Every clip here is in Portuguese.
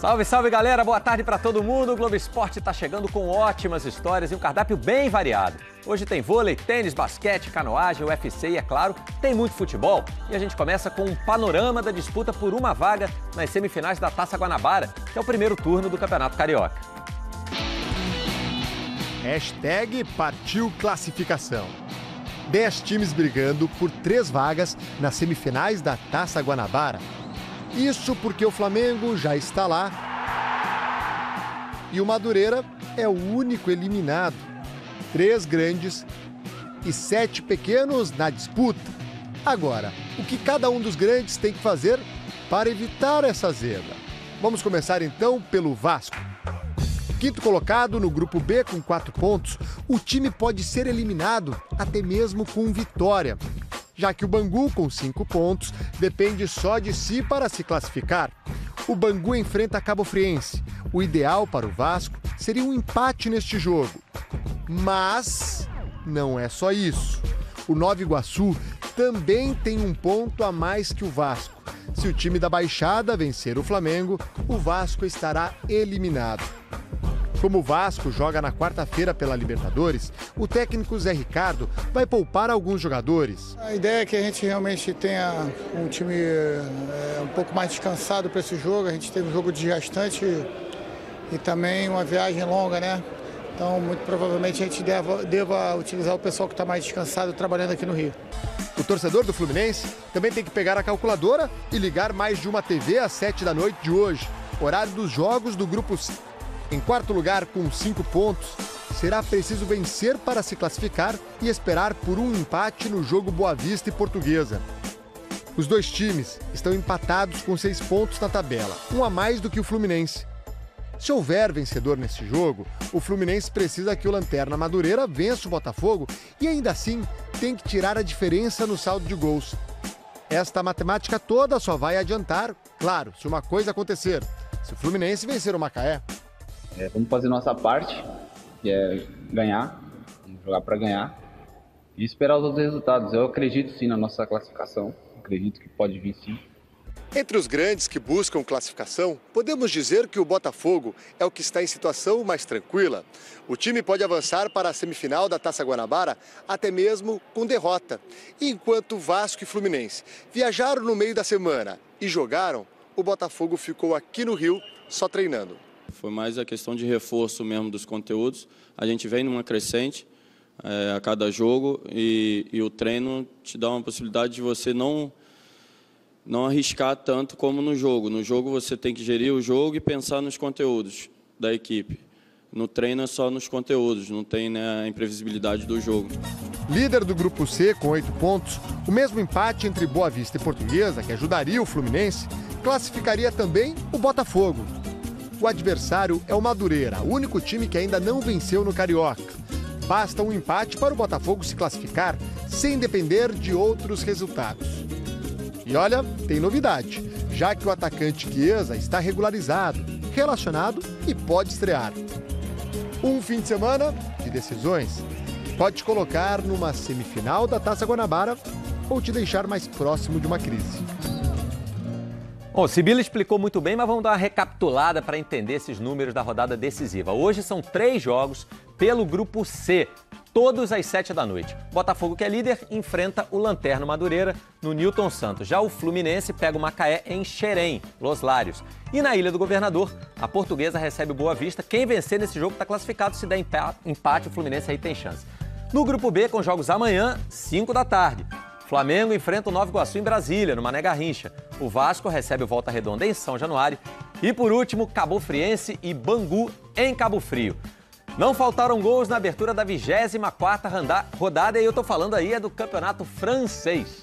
Salve, salve galera, boa tarde para todo mundo. O Globo Esporte está chegando com ótimas histórias e um cardápio bem variado. Hoje tem vôlei, tênis, basquete, canoagem, UFC e, é claro, tem muito futebol. E a gente começa com um panorama da disputa por uma vaga nas semifinais da Taça Guanabara, que é o primeiro turno do Campeonato Carioca. Hashtag partiu classificação. 10 times brigando por 3 vagas nas semifinais da Taça Guanabara. Isso porque o Flamengo já está lá e o Madureira é o único eliminado. 3 grandes e 7 pequenos na disputa. Agora, o que cada um dos grandes tem que fazer para evitar essa zebra? Vamos começar então pelo Vasco. Quinto colocado no grupo B com 4 pontos, o time pode ser eliminado até mesmo com vitória, já que o Bangu, com 5 pontos, depende só de si para se classificar. O Bangu enfrenta a Cabofriense. O ideal para o Vasco seria um empate neste jogo. Mas não é só isso. O Nova Iguaçu também tem um ponto a mais que o Vasco. Se o time da Baixada vencer o Flamengo, o Vasco estará eliminado. Como o Vasco joga na quarta-feira pela Libertadores, o técnico Zé Ricardo vai poupar alguns jogadores. A ideia é que a gente realmente tenha um time um pouco mais descansado para esse jogo. A gente teve um jogo desgastante e também uma viagem longa, né? Então, muito provavelmente a gente deva utilizar o pessoal que está mais descansado trabalhando aqui no Rio. O torcedor do Fluminense também tem que pegar a calculadora e ligar mais de uma TV às 7 da noite de hoje, horário dos jogos do Grupo C. Em quarto lugar, com 5 pontos, será preciso vencer para se classificar e esperar por um empate no jogo Boa Vista e Portuguesa. Os dois times estão empatados com 6 pontos na tabela, um a mais do que o Fluminense. Se houver vencedor nesse jogo, o Fluminense precisa que o Lanterna Madureira vença o Botafogo e ainda assim tem que tirar a diferença no saldo de gols. Esta matemática toda só vai adiantar, claro, se uma coisa acontecer, se o Fluminense vencer o Macaé. Vamos fazer nossa parte, que é ganhar, vamos jogar para ganhar e esperar os outros resultados. Eu acredito sim na nossa classificação, acredito que pode vir sim. Entre os grandes que buscam classificação, podemos dizer que o Botafogo é o que está em situação mais tranquila. O time pode avançar para a semifinal da Taça Guanabara até mesmo com derrota. E enquanto Vasco e Fluminense viajaram no meio da semana e jogaram, o Botafogo ficou aqui no Rio só treinando. Foi mais a questão de reforço mesmo dos conteúdos. A gente vem numa crescente a cada jogo e o treino te dá uma possibilidade de você não arriscar tanto como no jogo. No jogo você tem que gerir o jogo e pensar nos conteúdos da equipe. No treino é só nos conteúdos, não tem, né, a imprevisibilidade do jogo. Líder do Grupo C com 8 pontos, o mesmo empate entre Boa Vista e Portuguesa, que ajudaria o Fluminense, classificaria também o Botafogo. O adversário é o Madureira, o único time que ainda não venceu no Carioca. Basta um empate para o Botafogo se classificar sem depender de outros resultados. E olha, tem novidade, já que o atacante Chiesa está regularizado, relacionado e pode estrear. Um fim de semana de decisões pode te colocar numa semifinal da Taça Guanabara ou te deixar mais próximo de uma crise. Bom, o Sibila explicou muito bem, mas vamos dar uma recapitulada para entender esses números da rodada decisiva. Hoje são 3 jogos pelo Grupo C, todos às 7 da noite. Botafogo, que é líder, enfrenta o Lanterna Madureira no Newton Santos. Já o Fluminense pega o Macaé em Xerém, Los Lários. E na Ilha do Governador, a Portuguesa recebe o Boa Vista. Quem vencer nesse jogo está classificado. Se der empate, o Fluminense aí tem chance. No Grupo B, com jogos amanhã, 5 da tarde. Flamengo enfrenta o Nova Iguaçu em Brasília, no Mané Garrincha. O Vasco recebe o Volta Redonda em São Januário. E por último, Cabofriense e Bangu em Cabo Frio. Não faltaram gols na abertura da 24ª rodada e eu tô falando aí do Campeonato Francês.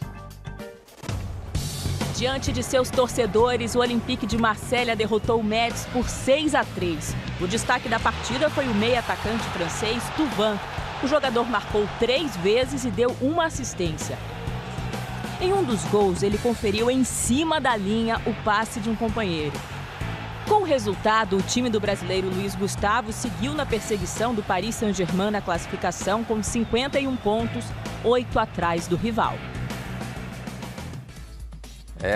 Diante de seus torcedores, o Olympique de Marselha derrotou o Metz por 6-3. O destaque da partida foi o meio-atacante francês Thauvin. O jogador marcou 3 vezes e deu uma assistência. Em um dos gols, ele conferiu em cima da linha o passe de um companheiro. Com o resultado, o time do brasileiro Luiz Gustavo seguiu na perseguição do Paris Saint-Germain na classificação com 51 pontos, 8 atrás do rival.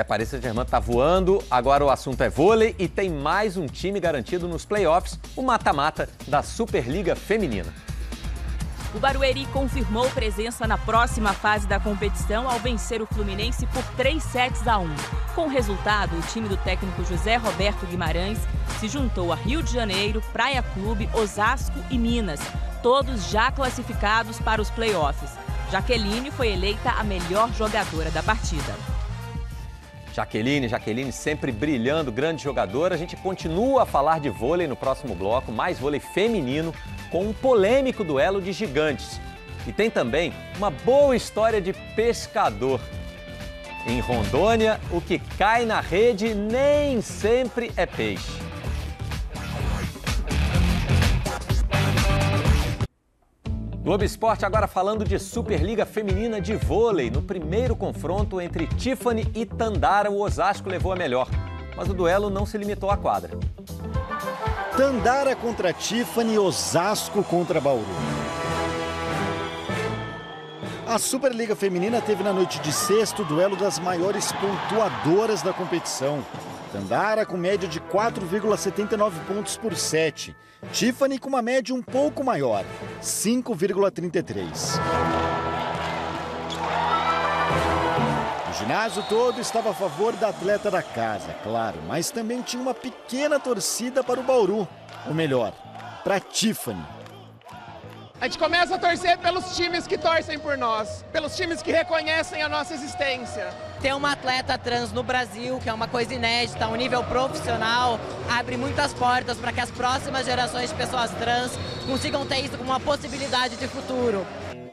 Paris Saint-Germain está voando, agora o assunto é vôlei e tem mais um time garantido nos playoffs, o mata-mata da Superliga Feminina. O Barueri confirmou presença na próxima fase da competição ao vencer o Fluminense por 3-1. Com o resultado, o time do técnico José Roberto Guimarães se juntou a Rio de Janeiro, Praia Clube, Osasco e Minas, todos já classificados para os playoffs. Jaqueline foi eleita a melhor jogadora da partida. Jaqueline sempre brilhando, grande jogadora. A gente continua a falar de vôlei no próximo bloco, mais vôlei feminino, com um polêmico duelo de gigantes. E tem também uma boa história de pescador. Em Rondônia, o que cai na rede nem sempre é peixe. Globo Esporte agora falando de Superliga Feminina de vôlei. No primeiro confronto entre Tiffany e Tandara, o Osasco levou a melhor. Mas o duelo não se limitou à quadra. Tandara contra Tiffany, Osasco contra Bauru. A Superliga Feminina teve na noite de sexta o duelo das maiores pontuadoras da competição. Tandara com média de 4,79 pontos por set. Tiffany com uma média um pouco maior, 5,33. O ginásio todo estava a favor da atleta da casa, claro, mas também tinha uma pequena torcida para o Bauru, ou melhor, para Tiffany. A gente começa a torcer pelos times que torcem por nós, pelos times que reconhecem a nossa existência. Ter uma atleta trans no Brasil, que é uma coisa inédita, a um nível profissional, abre muitas portas para que as próximas gerações de pessoas trans consigam ter isso como uma possibilidade de futuro.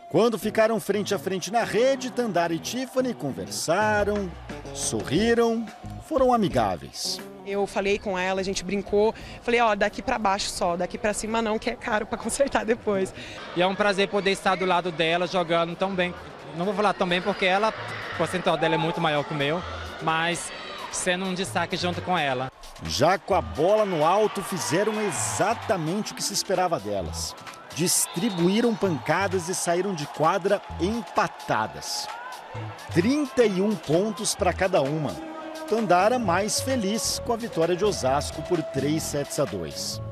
Quando ficaram frente a frente na rede, Tandara e Tiffany conversaram, sorriram, foram amigáveis. Eu falei com ela, a gente brincou, falei, ó, daqui pra baixo só, daqui pra cima não, que é caro pra consertar depois. E é um prazer poder estar do lado dela, jogando tão bem. Não vou falar tão bem porque o percentual dela é muito maior que o meu, mas sendo um destaque junto com ela. Já com a bola no alto, fizeram exatamente o que se esperava delas. Distribuíram pancadas e saíram de quadra empatadas. 31 pontos para cada uma. Tandara mais feliz com a vitória de Osasco por 3-2.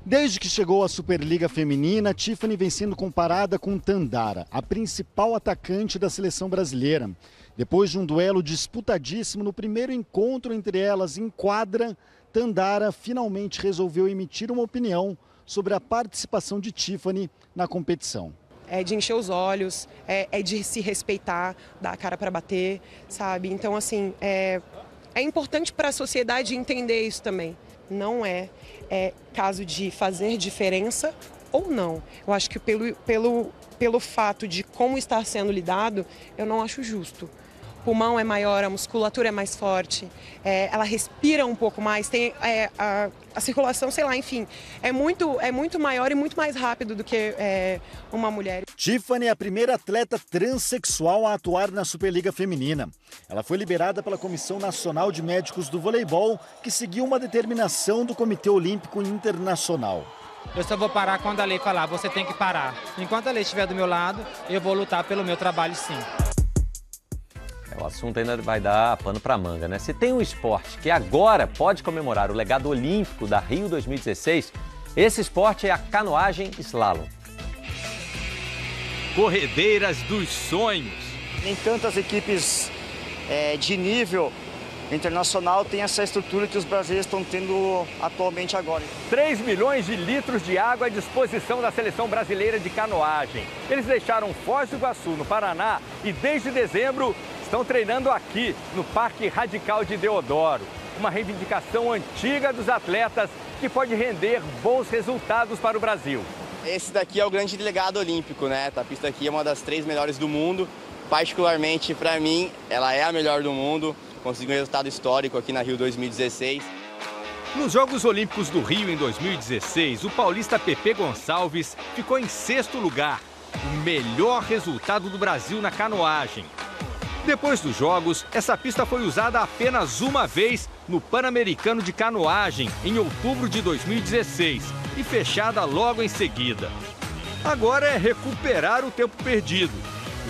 Desde que chegou à Superliga Feminina, Tiffany vem sendo comparada com Tandara, a principal atacante da seleção brasileira. Depois de um duelo disputadíssimo no primeiro encontro entre elas em quadra, Tandara finalmente resolveu emitir uma opinião sobre a participação de Tiffany na competição. É de encher os olhos, é de se respeitar, dar a cara para bater, sabe? Então, assim, é importante para a sociedade entender isso também. Não é caso de fazer diferença ou não. Eu acho que pelo fato de como está sendo lidado, eu não acho justo. O pulmão é maior, a musculatura é mais forte, ela respira um pouco mais, tem a circulação, sei lá, enfim, é muito maior e muito mais rápido do que uma mulher. Tiffany é a primeira atleta transexual a atuar na Superliga Feminina. Ela foi liberada pela Comissão Nacional de Médicos do Voleibol, que seguiu uma determinação do Comitê Olímpico Internacional. Eu só vou parar quando a lei falar, você tem que parar. Enquanto a lei estiver do meu lado, eu vou lutar pelo meu trabalho, sim. O assunto ainda vai dar pano para manga, né? Se tem um esporte que agora pode comemorar o legado olímpico da Rio 2016, esse esporte é a canoagem slalom. Corredeiras dos sonhos. Nem tantas equipes de nível internacional têm essa estrutura que os brasileiros estão tendo atualmente agora. 3 milhões de litros de água à disposição da seleção brasileira de canoagem. Eles deixaram Foz do Iguaçu, no Paraná, e desde dezembro estão treinando aqui, no Parque Radical de Deodoro. Uma reivindicação antiga dos atletas que pode render bons resultados para o Brasil. Esse daqui é o grande legado olímpico, né? A pista aqui é uma das 3 melhores do mundo. Particularmente, para mim, ela é a melhor do mundo. Conseguiu um resultado histórico aqui na Rio 2016. Nos Jogos Olímpicos do Rio em 2016, o paulista Pepe Gonçalves ficou em 6º lugar. O melhor resultado do Brasil na canoagem. Depois dos Jogos, essa pista foi usada apenas uma vez no Pan-Americano de Canoagem, em outubro de 2016, e fechada logo em seguida. Agora é recuperar o tempo perdido.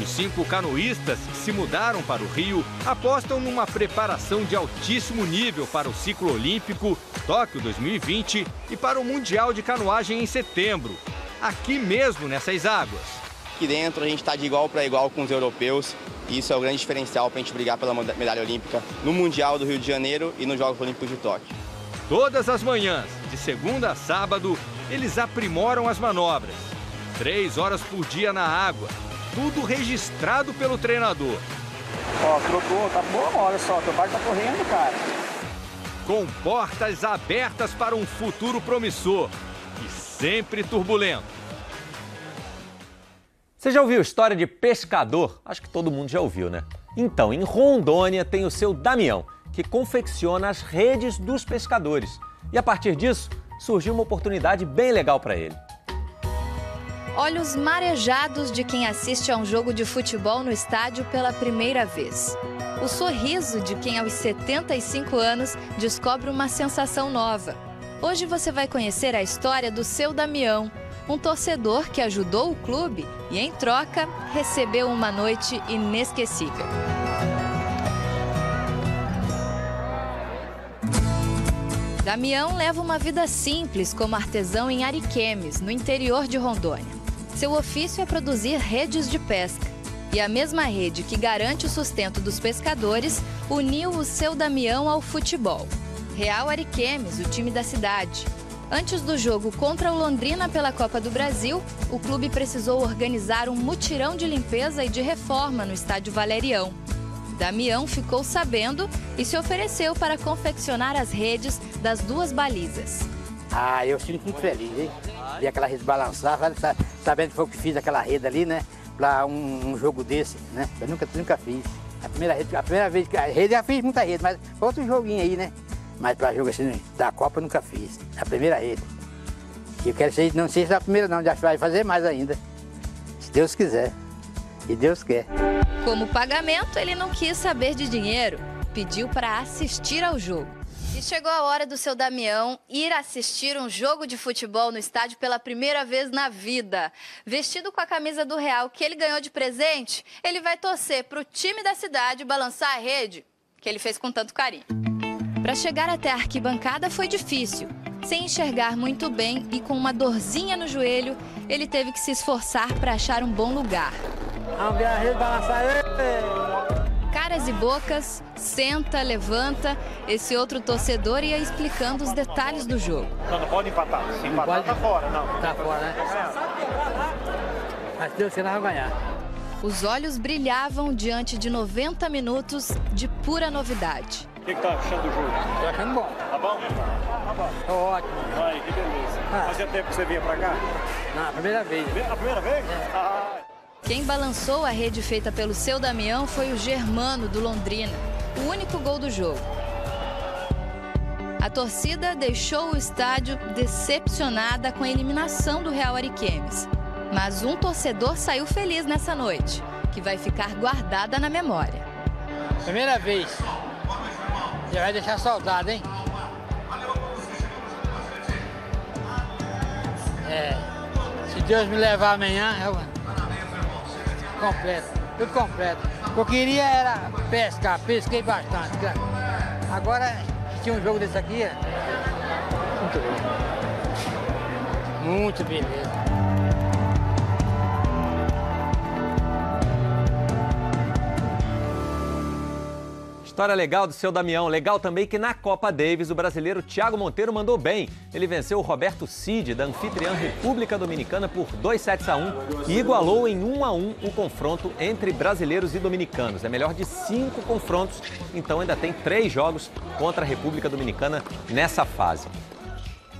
Os 5 canoístas que se mudaram para o Rio apostam numa preparação de altíssimo nível para o ciclo olímpico Tóquio 2020 e para o Mundial de Canoagem em setembro, aqui mesmo nessas águas. Aqui dentro a gente está de igual para igual com os europeus e isso é o grande diferencial para a gente brigar pela medalha olímpica no Mundial do Rio de Janeiro e nos Jogos Olímpicos de Tóquio. Todas as manhãs, de segunda a sábado, eles aprimoram as manobras. 3 horas por dia na água, tudo registrado pelo treinador. Ó, trocou, tá bom, olha só, teu barco tá correndo, cara. Com portas abertas para um futuro promissor e sempre turbulento. Você já ouviu história de pescador? Acho que todo mundo já ouviu, né? Então, em Rondônia tem o seu Damião, que confecciona as redes dos pescadores. E a partir disso, surgiu uma oportunidade bem legal para ele. Olhos marejados de quem assiste a um jogo de futebol no estádio pela primeira vez. O sorriso de quem aos 75 anos descobre uma sensação nova. Hoje você vai conhecer a história do seu Damião, um torcedor que ajudou o clube e, em troca, recebeu uma noite inesquecível. Damião leva uma vida simples como artesão em Ariquemes, no interior de Rondônia. Seu ofício é produzir redes de pesca. E a mesma rede que garante o sustento dos pescadores uniu o seu Damião ao futebol. Real Ariquemes, o time da cidade. Antes do jogo contra o Londrina pela Copa do Brasil, o clube precisou organizar um mutirão de limpeza e de reforma no estádio Valerião. Damião ficou sabendo e se ofereceu para confeccionar as redes das 2 balizas. Ah, eu sinto muito feliz, hein? Vi aquela rede balançar, sabendo que foi o que fiz aquela rede ali, né? Para um jogo desse, né? Eu nunca fiz. A primeira vez que a rede, já fiz muita rede, mas outro joguinho aí, né? Mas para jogo assim da Copa eu nunca fiz. A primeira rede. E eu quero ser, não sei se é a primeira não, já vai fazer mais ainda. Se Deus quiser. E Deus quer. Como pagamento, ele não quis saber de dinheiro. Pediu para assistir ao jogo. E chegou a hora do seu Damião ir assistir um jogo de futebol no estádio pela primeira vez na vida. Vestido com a camisa do Real que ele ganhou de presente, ele vai torcer para o time da cidade balançar a rede que ele fez com tanto carinho. Para chegar até a arquibancada foi difícil. Sem enxergar muito bem e com uma dorzinha no joelho, ele teve que se esforçar para achar um bom lugar. Vamos ver a rede balançar. Caras e bocas, senta, levanta. Esse outro torcedor ia explicando os detalhes do jogo. Não pode empatar. Se empatar, tá fora, não. Tá fora, né? Mas Deus, você não vai ganhar. Os olhos brilhavam diante de 90 minutos de pura novidade. O que tá achando do jogo? Tô achando bom. Tá bom? Tá bom. Tô ótimo. Ai, que beleza. Fazia tempo que você vinha pra cá? Não, a primeira vez. A primeira vez? É. Quem balançou a rede feita pelo seu Damião foi o Germano, do Londrina, o único gol do jogo. A torcida deixou o estádio decepcionada com a eliminação do Real Ariquemes. Mas um torcedor saiu feliz nessa noite, que vai ficar guardada na memória. Primeira vez. Já vai deixar saudade, hein? Se Deus me levar amanhã, completo, tudo completo. O que eu queria era pescar, pesquei bastante. Agora, tinha um jogo desse aqui, muito bom. Muito beleza. História legal do seu Damião. Legal também que na Copa Davis o brasileiro Thiago Monteiro mandou bem. Ele venceu o Roberto Cid, da anfitriã República Dominicana, por 2-1 e igualou em 1-1 o confronto entre brasileiros e dominicanos. É melhor de 5 confrontos, então ainda tem 3 jogos contra a República Dominicana nessa fase.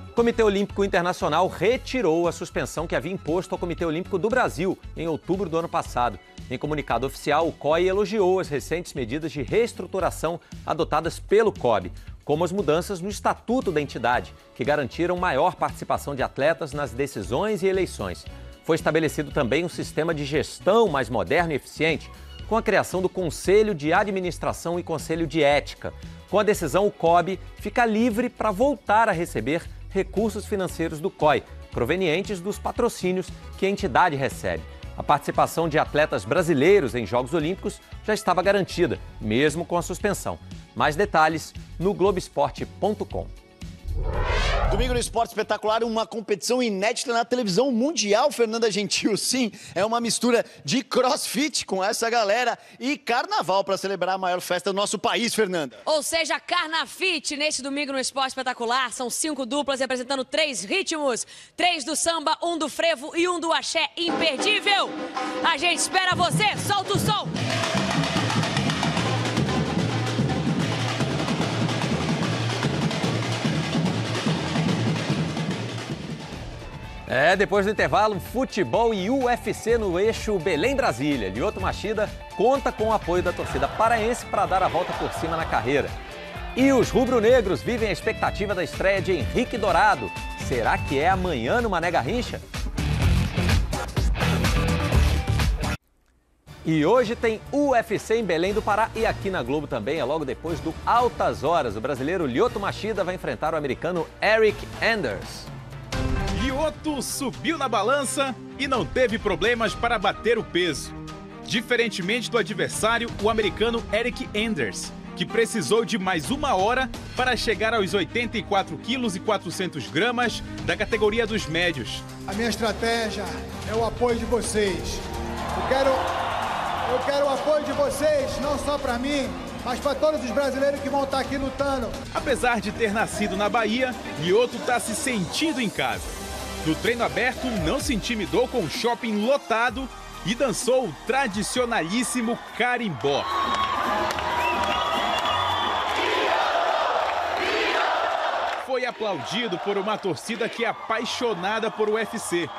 O Comitê Olímpico Internacional retirou a suspensão que havia imposto ao Comitê Olímpico do Brasil em outubro do ano passado. Em comunicado oficial, o COI elogiou as recentes medidas de reestruturação adotadas pelo COB, como as mudanças no estatuto da entidade, que garantiram maior participação de atletas nas decisões e eleições. Foi estabelecido também um sistema de gestão mais moderno e eficiente, com a criação do Conselho de Administração e Conselho de Ética. Com a decisão, o COB fica livre para voltar a receber recursos financeiros do COI, provenientes dos patrocínios que a entidade recebe. A participação de atletas brasileiros em Jogos Olímpicos já estava garantida, mesmo com a suspensão. Mais detalhes no Globoesporte.com. Domingo no Esporte Espetacular, uma competição inédita na televisão mundial, Fernanda Gentil. Sim, é uma mistura de crossfit com essa galera e carnaval para celebrar a maior festa do nosso país, Fernanda. Ou seja, Carnafit, neste domingo no Esporte Espetacular. São 5 duplas representando 3 ritmos. 3 do samba, 1 do frevo e 1 do axé imperdível. A gente espera você, solta o som! Depois do intervalo, futebol e UFC no eixo Belém-Brasília. Lyoto Machida conta com o apoio da torcida paraense para dar a volta por cima na carreira. E os rubro-negros vivem a expectativa da estreia de Henrique Dourado. Será que é amanhã no Mané Garrincha? E hoje tem UFC em Belém do Pará e aqui na Globo também, logo depois do Altas Horas. O brasileiro Lyoto Machida vai enfrentar o americano Eric Anders. Lyoto subiu na balança e não teve problemas para bater o peso. Diferentemente do adversário, o americano Eric Anders, que precisou de mais 1 hora para chegar aos 84 quilos e 400 gramas da categoria dos médios. A minha estratégia é o apoio de vocês. Eu quero o apoio de vocês, não só para mim, mas para todos os brasileiros que vão estar aqui lutando. Apesar de ter nascido na Bahia, Lyoto está se sentindo em casa. No treino aberto, não se intimidou com o shopping lotado e dançou o tradicionalíssimo carimbó. Foi aplaudido por uma torcida que é apaixonada por UFC.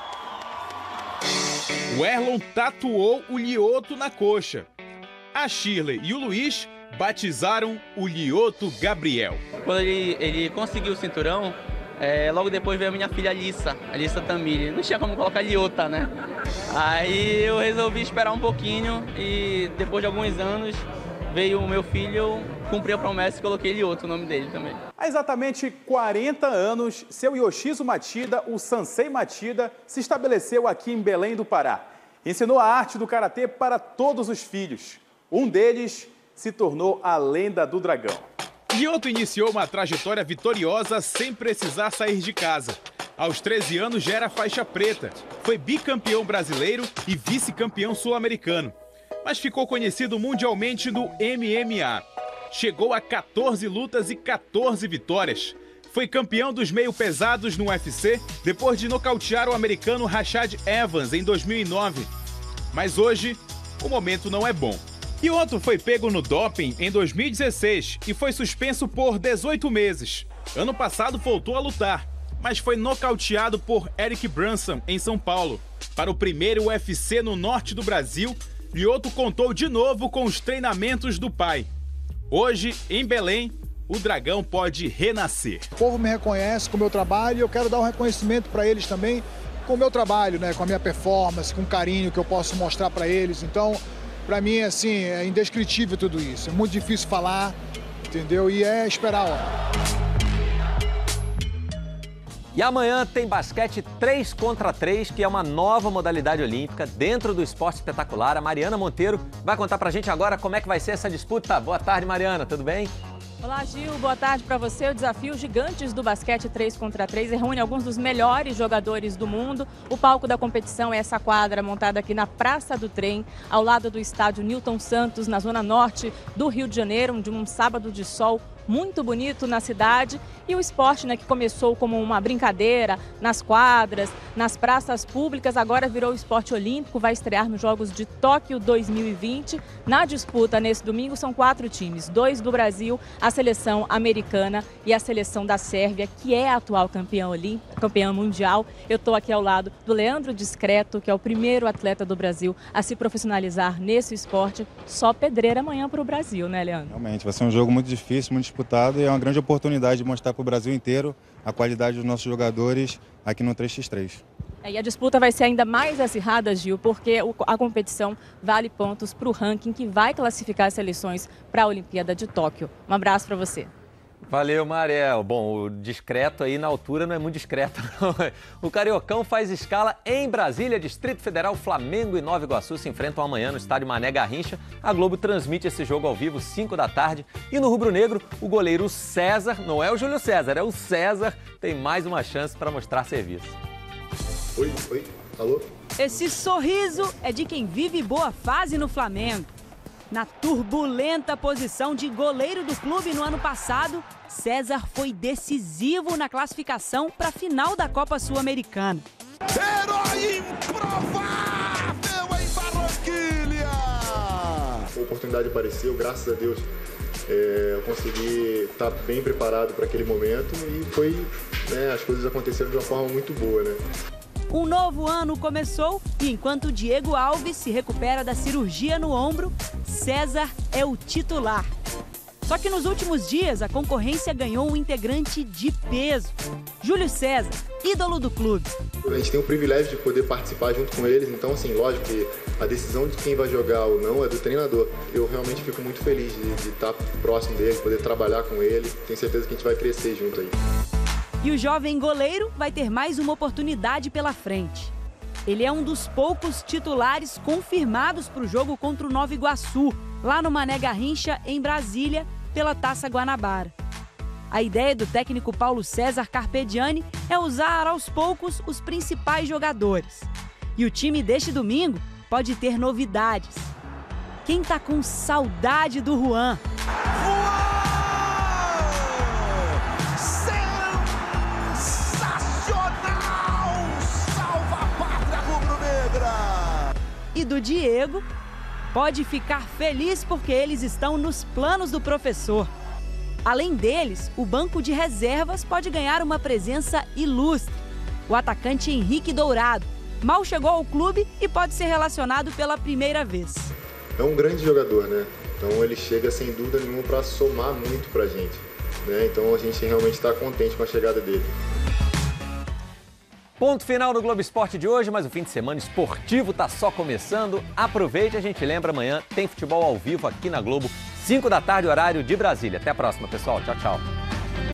O Erlon tatuou o Lyoto na coxa. A Shirley e o Luiz batizaram o Lyoto Gabriel. Quando ele conseguiu o cinturão, logo depois veio a minha filha Alissa Tamiri. Não tinha como colocar Lyoto, né? Aí eu resolvi esperar um pouquinho e depois de alguns anos veio o meu filho, cumpri a promessa e coloquei Lyoto, o nome dele também. Há exatamente 40 anos, seu Yoshizo Machida, o Sansei Machida, se estabeleceu aqui em Belém do Pará. Ensinou a arte do karatê para todos os filhos. Um deles se tornou a lenda do dragão. Lyoto iniciou uma trajetória vitoriosa sem precisar sair de casa. Aos 13 anos já era faixa preta. Foi bicampeão brasileiro e vice-campeão sul-americano. Mas ficou conhecido mundialmente no MMA. Chegou a 14 lutas e 14 vitórias. Foi campeão dos meio-pesados no UFC depois de nocautear o americano Rashad Evans em 2009. Mas hoje, o momento não é bom. Lyoto foi pego no doping em 2016 e foi suspenso por 18 meses. Ano passado voltou a lutar, mas foi nocauteado por Eric Brunson em São Paulo. Para o primeiro UFC no norte do Brasil, Lyoto contou de novo com os treinamentos do pai. Hoje, em Belém, o dragão pode renascer. O povo me reconhece com o meu trabalho e eu quero dar um reconhecimento para eles também com o meu trabalho, né? Com a minha performance, com o carinho que eu posso mostrar para eles. Então, para mim, assim, é indescritível tudo isso. É muito difícil falar, entendeu? E é esperar a hora. E amanhã tem basquete 3 contra 3, que é uma nova modalidade olímpica dentro do Esporte Espetacular. A Mariana Monteiro vai contar pra gente agora como é que vai ser essa disputa. Boa tarde, Mariana, tudo bem? Olá, Gil. Boa tarde para você. O desafio Gigantes do Basquete 3 contra 3 reúne alguns dos melhores jogadores do mundo. O palco da competição é essa quadra montada aqui na Praça do Trem, ao lado do estádio Newton Santos, na zona norte do Rio de Janeiro, de um sábado de sol muito bonito na cidade. E o esporte, né, que começou como uma brincadeira nas quadras, nas praças públicas, agora virou esporte olímpico, vai estrear nos Jogos de Tóquio 2020. Na disputa nesse domingo são 4 times, 2 do Brasil, a seleção americana e a seleção da Sérvia, que é a atual campeã olímpica, campeã mundial. Eu estou aqui ao lado do Leandro Discreto, que é o primeiro atleta do Brasil a se profissionalizar nesse esporte. Só pedreira amanhã para o Brasil, né, Leandro? Realmente, vai ser um jogo muito difícil, muito disputado e é uma grande oportunidade de mostrar para o Brasil inteiro a qualidade dos nossos jogadores aqui no 3x3. E a disputa vai ser ainda mais acirrada, Gil, porque a competição vale pontos para o ranking que vai classificar as seleções para a Olimpíada de Tóquio. Um abraço para você. Valeu, Mariel. Bom, o discreto aí na altura não é muito discreto, não. O Cariocão faz escala em Brasília, Distrito Federal, Flamengo e Nova Iguaçu se enfrentam amanhã no estádio Mané Garrincha. A Globo transmite esse jogo ao vivo, 5 da tarde. E no rubro-negro, o goleiro César, não é o Júlio César, é o César, tem mais uma chance para mostrar serviço. Oi, alô? Esse sorriso é de quem vive boa fase no Flamengo. Na turbulenta posição de goleiro do clube no ano passado, César foi decisivo na classificação para a final da Copa Sul-Americana. Herói improvável em Barranquilha! A oportunidade apareceu, graças a Deus. Eu consegui estar bem preparado para aquele momento e as coisas aconteceram de uma forma muito boa, né? Um novo ano começou e enquanto Diego Alves se recupera da cirurgia no ombro, César é o titular. Só que nos últimos dias a concorrência ganhou um integrante de peso. Júlio César, ídolo do clube. A gente tem o privilégio de poder participar junto com eles, então assim, lógico que a decisão de quem vai jogar ou não é do treinador. Eu realmente fico muito feliz de estar próximo dele, poder trabalhar com ele. Tenho certeza que a gente vai crescer junto aí. E o jovem goleiro vai ter mais uma oportunidade pela frente. Ele é um dos poucos titulares confirmados para o jogo contra o Nova Iguaçu, lá no Mané Garrincha, em Brasília, pela Taça Guanabara. A ideia do técnico Paulo César Carpegiani é usar aos poucos os principais jogadores. E o time deste domingo pode ter novidades. Quem tá com saudade do Juan? E do Diego, pode ficar feliz porque eles estão nos planos do professor. Além deles, o banco de reservas pode ganhar uma presença ilustre. O atacante Henrique Dourado mal chegou ao clube e pode ser relacionado pela primeira vez. É um grande jogador, né? Então ele chega sem dúvida nenhuma para somar muito pra gente, né? Então a gente realmente está contente com a chegada dele. Ponto final no Globo Esporte de hoje, mas o fim de semana esportivo tá só começando. Aproveite, a gente lembra, amanhã tem futebol ao vivo aqui na Globo, 5 da tarde, horário de Brasília. Até a próxima, pessoal. Tchau, tchau.